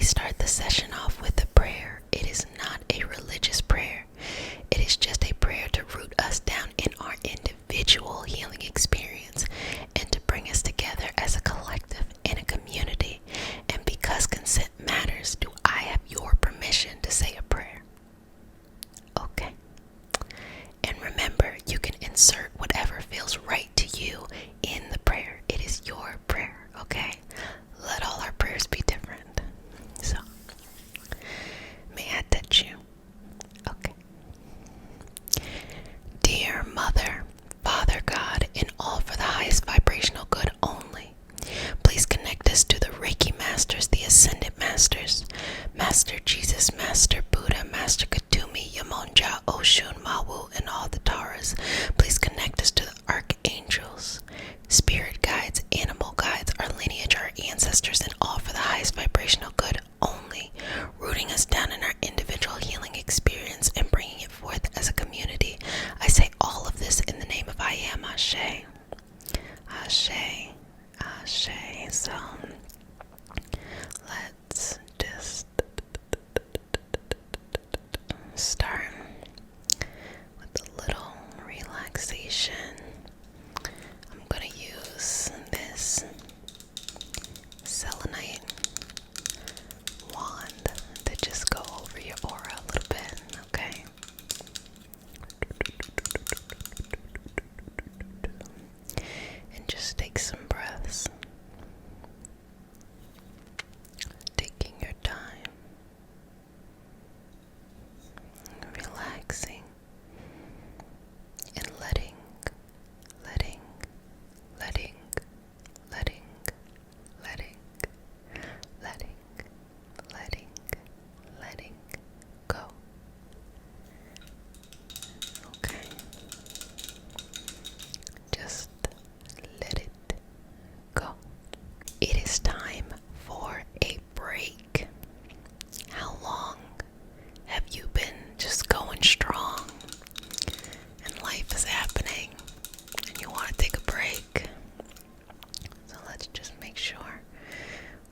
start the session off with a prayer. It is not a religious prayer. It is just a prayer to root us down in our individual healing experience and to bring us together as a collective and a community. And because consent matters, do I have your permission to say a prayer? Okay. And remember, you can insert whatever feels right to you in the prayer. It is your prayer, okay? Let all our prayers be different. So, may I touch you? Okay. Dear Mother, Father God, in all for the highest vibrational good only, please connect us to the Reiki Masters, the Ascended Masters, Master Jesus, Master Buddha, Master Katumi, Yamonja, Oshun, Mawu, and all the Taras. Please connect us to the Archangels, Spirit Guides, Animal Guides, our lineage, our ancestors, and all for the highest vibrational good only, rooting us down in our individual healing experience and bringing it forth as a community. I say all of this in the name of I Am, Ashe. Ashe. Ashe. So, let's just start with a little relaxation. I'm going to use this selenite wand to just go over your aura a little bit, okay? And just take some breaths. Taking your time. Relaxing. And letting, letting, letting, letting, letting, letting, letting, letting go. Okay. Just let it go. It is time for a break. How long have you been just going strong and life is happening and you want to take a break? So let's just make sure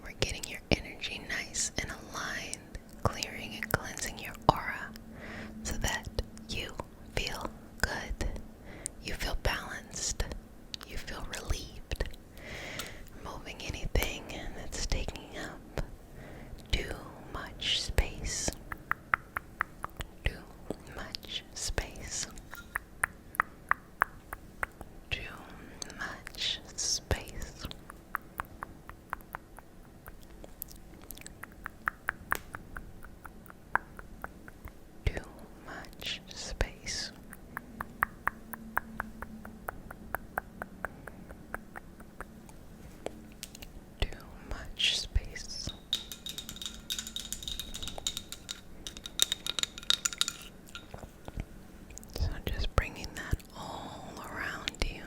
we're getting your energy nice and aligned, clearing and cleansing your aura so that you feel good, you feel balanced, you feel relieved, moving anything that's taking up too much space. Too much space. Too much space. Too much space. Too much space. So just bringing that all around you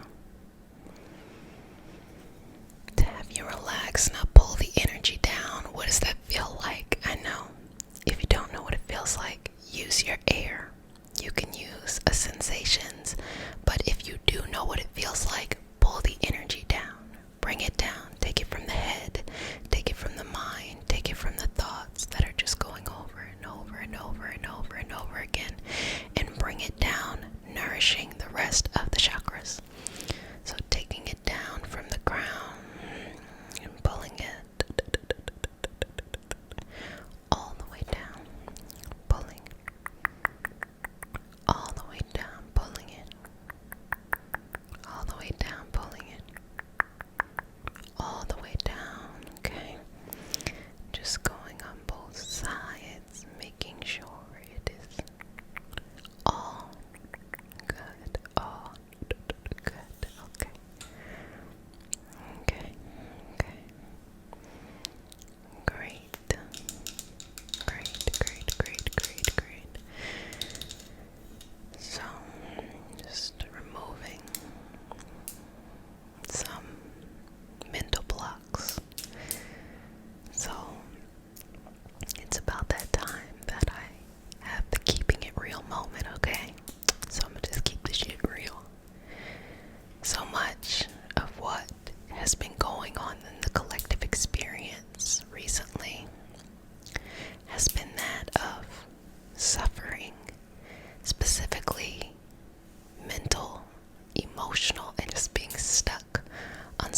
to have you relax. Now pull the energy down. What does that feel like? I know. If you don't know what it feels like, use your air. You can use a sensations. But if you do know what it feels like, pull the energy down. Bring it down. Take it from the head. Take it from the mind. Take it from the thoughts that are just going over and over and over and over and over again. And bring it down, nourishing the rest of the chakras. So taking it down from the crown and pulling it all the way down, pulling all the way down, pulling it all the way down, pulling it all the way down. Okay, just going on both sides, making sure it is all good, all good.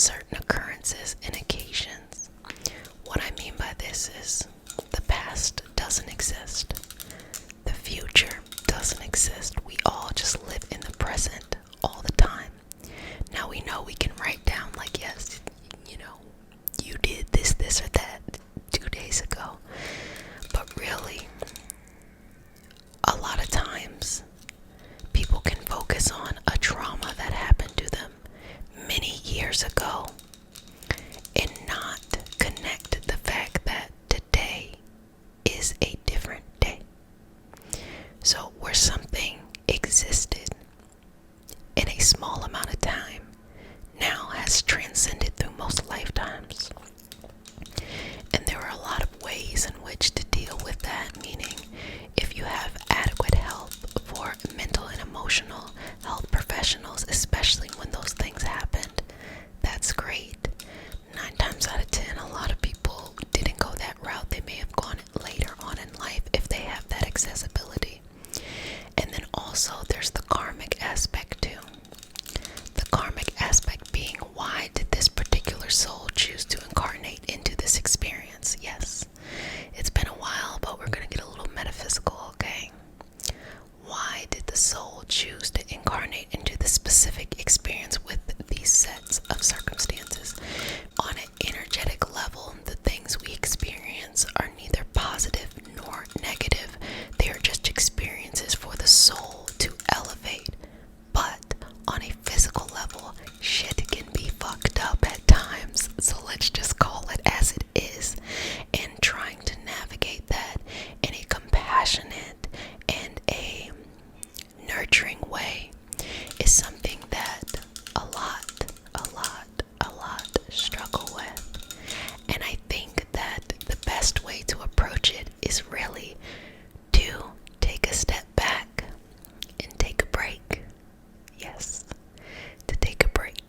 certain occurrences and occasions. What I mean by this is the past doesn't exist. The future doesn't exist. We all just live in the present all the time. Now we know we can write down like, yes, you did this or that 2 days ago. But really, a lot of times people can focus on a trauma that happened to them many years ago and not connect the fact that today is a different day. So where something existed in a small amount of time now has transcended through most lifetimes. And there are a lot of ways in which to deal with that, meaning if you have adequate help for mental and emotional health professionals, especially when those things happened, that's great. 9 times out of 10, a lot of people didn't go that route. They may have gone later on in life if they have that accessibility. And then also there's the karmic aspect too. The karmic aspect being, why did this particular soul choose to incarnate into this experience? Yes, it's been a while, but we're going to get a little metaphysical, okay? Why did the soul choose to incarnate into this specific experience with these sets of circumstances? On an energetic level, the things we experience are neither positive nor negative. They are just experiences for the soul to elevate. But on a physical level, shit can be fucked up at times. So let's just call it as it is. And trying to navigate that in a compassionate and a nurturing way is something that a lot struggle with. And I think that the best way to approach it is really to take a step back and take a break. Yes, to take a break,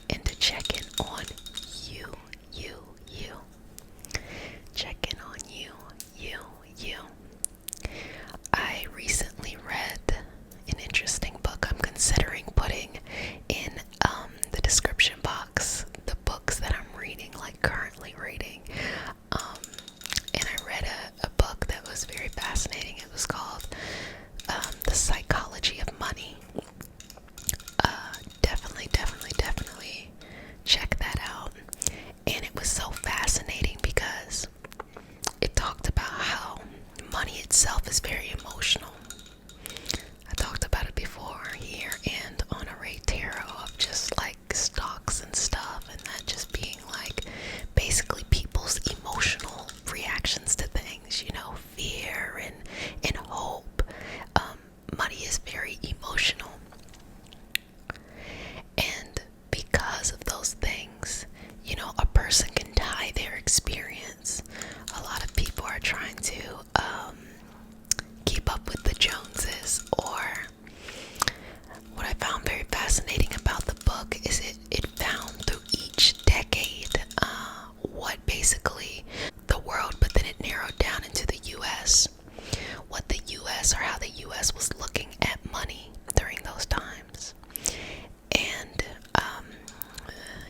and to check in on you. Check in on you. I recently read an interesting book. I'm considering putting in the description box the books that I'm reading, like currently reading. And I read a book that was very fascinating. It was called The Psychology of Money. Definitely check that out. And it was so fascinating because it talked about how money itself is very emotional. I talked about it before here and on a Ray Tarot of just like stocks and stuff, and that just being like basically people's emotional reactions to things, fear and hope. Money is very emotional. And because of those things, a person can tie their experience. A lot of people are trying to keep up with the Joneses, or what I found very fascinating about the book is it found through each decade what basically the world, but then it narrowed down into the US, what the US or how the US was looking at money during those times. And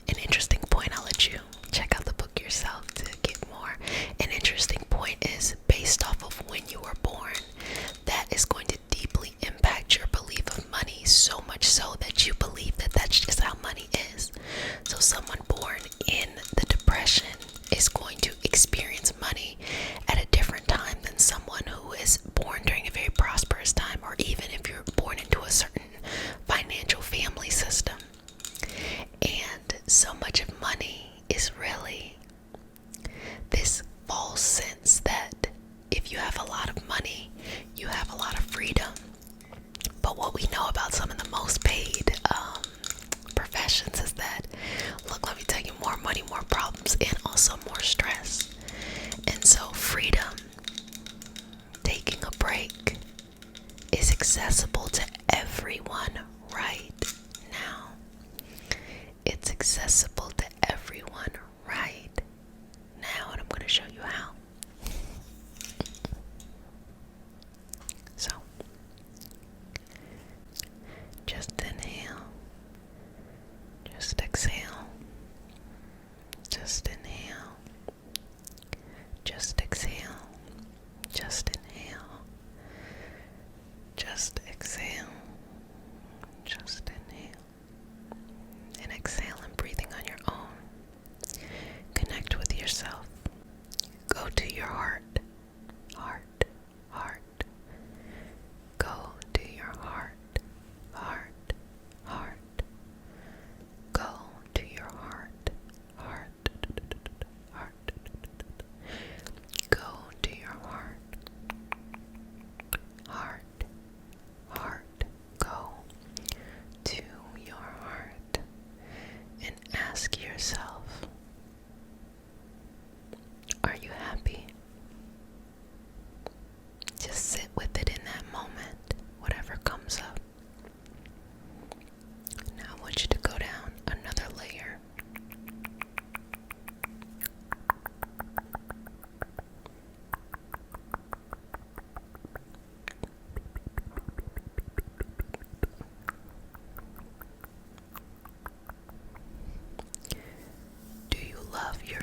an interesting point, I'll let you check out the book yourself to get more. An interesting point is based off of when you were born. That is going to deeply impact your belief of money, so much so that you believe that that's just how money is. So someone born in the Depression is going to experience money at a different time than someone who is born during a very prosperous time, or even if you're born into a certain financial family system. And so much of money is really this false sense that if you have a lot of money, you have a lot of freedom. But what we know about some of the most paid professions is that, look, let me tell you, more money, more problems, and also more stress. And so freedom, taking a break, is accessible to everyone right now. It's accessible to everyone right now, and I'm going to show you how. So, just inhale,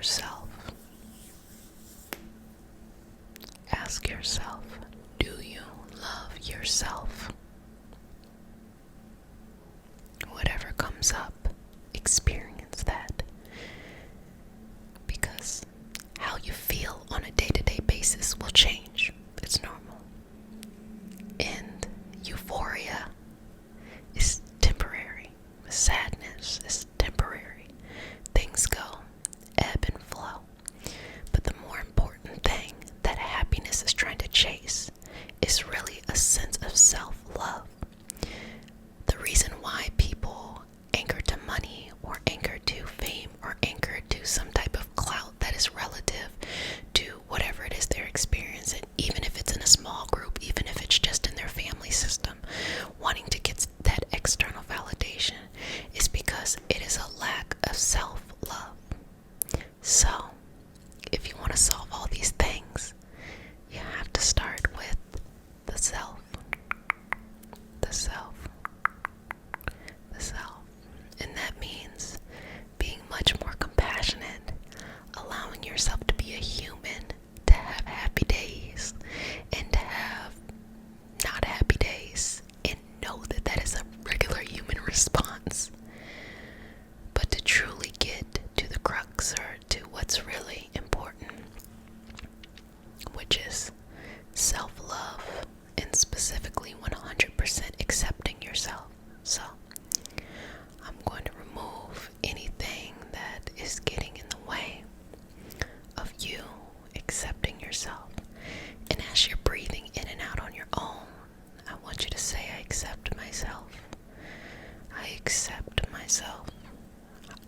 yourself. Ask yourself, do you love yourself? Whatever comes up, experience that. Because how you feel on a day-to-day basis will change. It's normal. And euphoria is temporary. Sadness is temporary. Things go ebb and flow. But the more important thing that happiness is trying to chase is really a sense of self-love. The reason why people anchor to money or anchor to fame or anchor to some type of clout that is relative to whatever it is they're experiencing, even if it's in a small group, even if it's just in their family system, wanting to get that external validation, is because it is a lack of self-love. So, if you want to solve all these things, you have to start with the self. The self. The self. And that means being much more compassionate, allowing yourself to be a human, to have happy days, and to have not happy days, and know that that is a regular human response. But to truly get to the crux, or to what's really important, which is self-love, and specifically 100% accepting yourself. So, I'm going to remove anything that is getting in the way of you accepting yourself. And as you're breathing in and out on your own, I want you to say, I accept myself. I accept myself.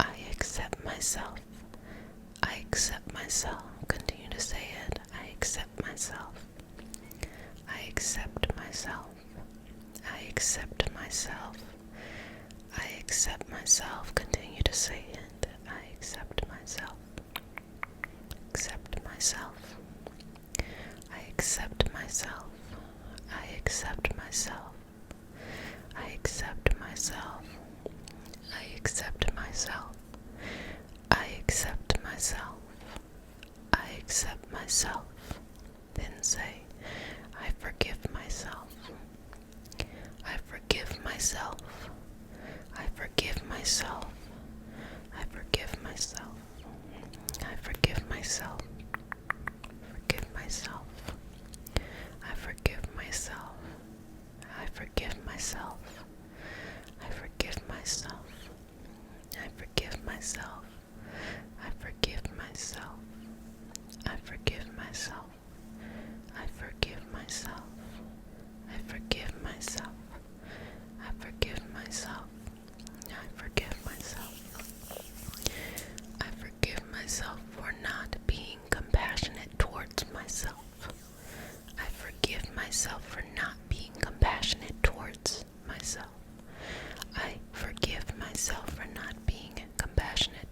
I accept myself. I accept myself. Continue to say it. I accept myself. I accept myself. I accept myself. I accept myself. Continue to say it. I accept myself. Accept myself. I accept myself. I accept myself. I accept myself. I accept myself. I accept myself. I accept myself. Then say, I forgive myself. I forgive myself. I forgive myself. I forgive myself. I forgive myself. Forgive myself. I forgive myself. I forgive myself. I forgive myself. I forgive myself. I forgive myself. I forgive myself. I forgive myself. I forgive myself. I forgive myself. I forgive myself. I forgive myself for not being compassionate towards myself. I forgive myself for not being compassionate towards myself. I forgive myself for not being compassionate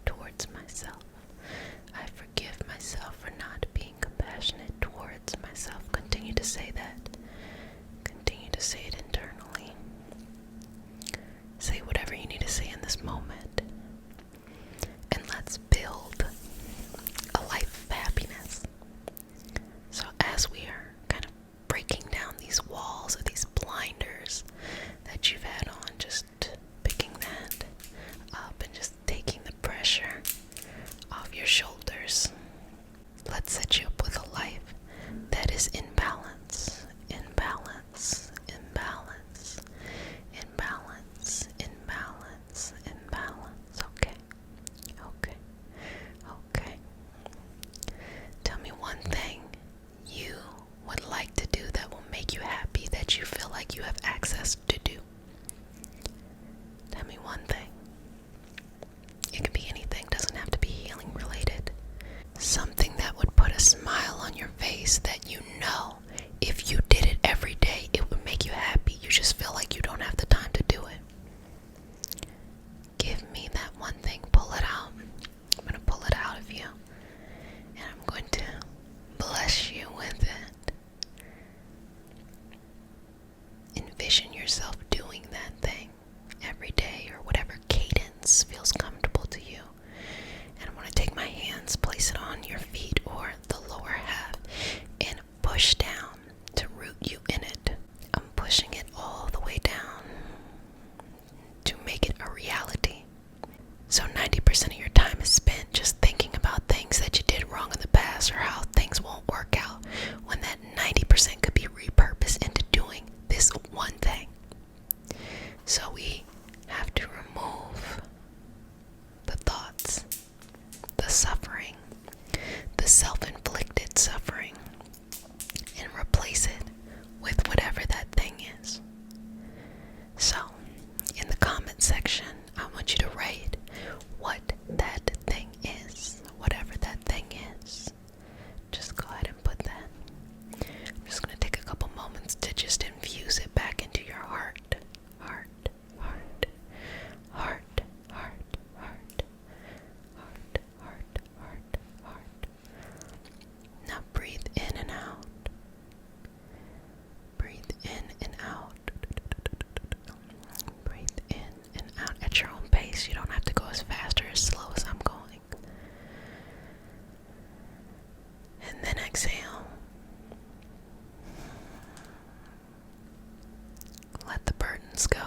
suffering, the self-inflicted suffering, and replace it with whatever that thing is. So, in the comment section, I want you to write what that thing is. Whatever that thing is. Just go ahead and put that. I'm just going to take a couple moments to just infuse it back into your heart. Heart, heart, heart, heart, heart, heart, heart, heart, heart. Now breathe in and out. Breathe in and out. Breathe in and out at your own pace. You don't have to go as fast or as slow as I'm going. And then exhale. Let the burdens go.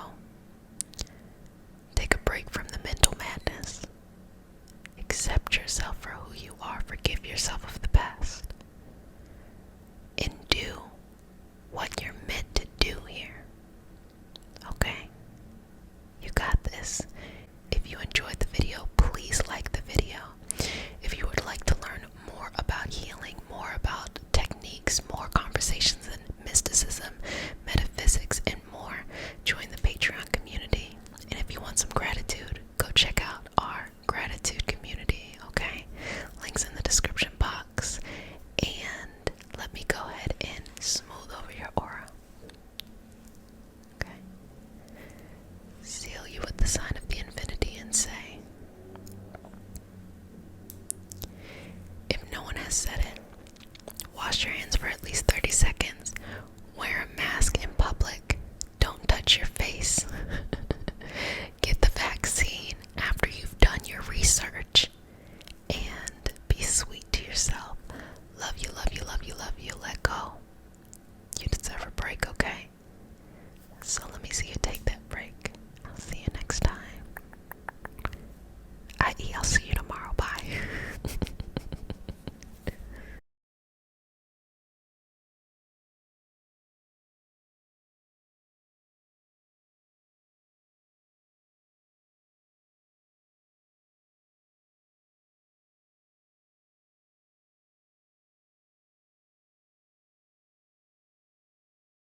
Take a break from the mental madness. Accept yourself for who you are. Forgive yourself of the past. And do what you're meant to do here. Okay? You got this. If you enjoyed the video, please like the video. If you would like to learn more about healing, more about techniques, more conversations in mysticism, metaphysics, and more, join the Patreon community. And if you want some gratitude, go check out our gratitude community, okay? Links in the description box. And let me go ahead and smooth over your aura. Okay? Seal you with the sign of the infinity and say, if no one has said it, wash your hands for at least 30 seconds. Wear a mask in public. Don't touch your face. Get the vaccine after you've done your research. And be sweet to yourself. Love you, love you, love you, love you. Let go. You deserve a break, okay? So let me see you take